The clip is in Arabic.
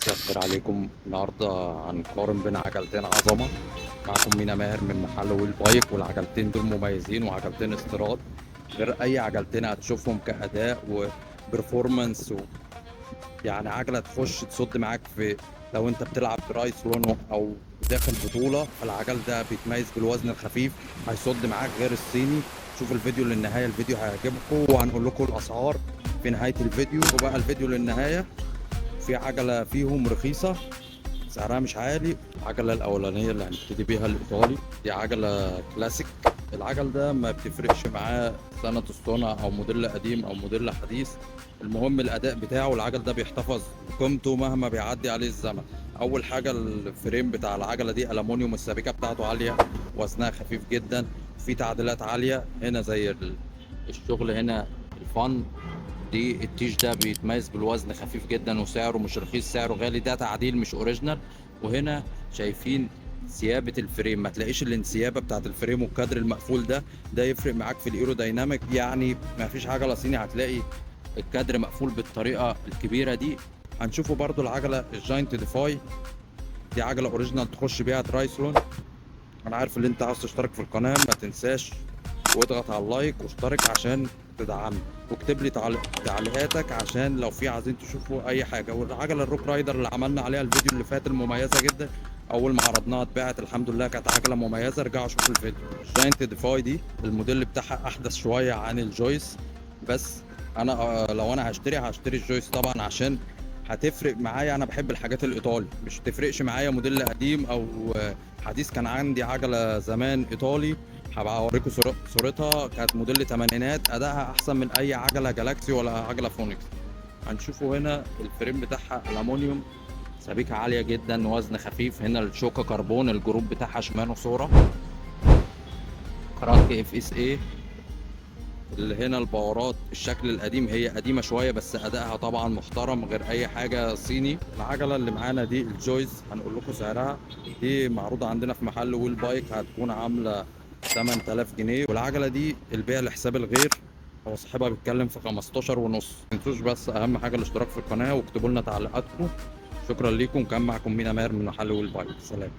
مساء الخير عليكم. النهارده هنقارن بين عجلتين عظمه. معاكم مينا ماهر من محل ويل بايك، والعجلتين دول مميزين وعجلتين استيراد غير اي عجلتين هتشوفهم كاداء وبرفورمانس يعني عجله تخش تصد معاك في، لو انت بتلعب ترايثلون او داخل بطوله، فالعجل ده بيتميز بالوزن الخفيف، هيصد معاك غير الصيني. شوف الفيديو للنهايه، الفيديو هيعجبكم وهنقول لكم الاسعار في نهايه الفيديو. وبقى الفيديو للنهايه، في عجله فيهم رخيصه سعرها مش عالي. العجله الاولانيه اللي هنبتدي بيها الايطالي، دي عجله كلاسيك. العجل ده ما بتفرقش معاه سنه الصنع او موديل قديم او موديل حديث، المهم الاداء بتاعه. العجل ده بيحتفظ بقيمته مهما بيعدي عليه الزمن. اول حاجه الفريم بتاع العجله دي الومنيوم، السبيكه بتاعته عاليه، وزنها خفيف جدا، في تعديلات عاليه هنا زي الشغل هنا الفن دي. التيش ده بيتميز بالوزن خفيف جدا وسعره مش رخيص، سعره غالي، ده تعديل مش اوريجينال. وهنا شايفين سيابة الفريم، ما تلاقيش الانسيابة بتاعت الفريم والكادر المقفول ده يفرق معاك في الايرودايناميك. يعني ما فيش عجلة صيني هتلاقي الكادر مقفول بالطريقة الكبيرة دي. هنشوفوا برضو العجلة الجاينت ديفاي، دي عجلة اوريجينال تخش بيها ترايسلون. انا عارف ان انت عاوز تشترك في القناة، ما تنساش واضغط على اللايك واشترك عشان تدعمني، واكتب لي تعليقاتك عشان لو في عايزين تشوفوا اي حاجه. والعجله الروك رايدر اللي عملنا عليها الفيديو اللي فات المميزه جدا، اول ما عرضناها اتباعت الحمد لله، كانت عجله مميزه. ارجعوا شوفوا الفيديو. الجاينت ديفاي دي الموديل بتاعها احدث شويه عن الجويس، بس انا لو انا هشتري الجويس طبعا، عشان هتفرق معايا. انا بحب الحاجات الايطالي، مش تفرقش معايا موديل قديم او حديث. كان عندي عجله زمان ايطالي، هبقى اوريكم صورتها، كانت موديل تمانينات، ادائها احسن من اي عجله جالاكسي ولا عجله فونكس. هنشوفوا هنا الفريم بتاعها الومنيوم، سبيكه عاليه جدا، وزن خفيف. هنا الشوكه كربون، الجروب بتاعها شمانو صوره، كرانك اف اس اي. اللي هنا الباورات الشكل القديم، هي قديمه شويه بس ادائها طبعا محترم غير اي حاجه صيني. العجله اللي معانا دي الجويز، هنقول لكم سعرها، دي معروضه عندنا في محل ويل بايك، هتكون عامله 8000 جنيه. والعجله دي البيع لحساب الغير، هو صاحبها بيتكلم في 15 ونص. ما تنسوش بس اهم حاجه الاشتراك في القناه، واكتبوا لنا تعليقاتكم. شكرا ليكم، كان معكم مينا ماهر من محل ويل بايك. سلام.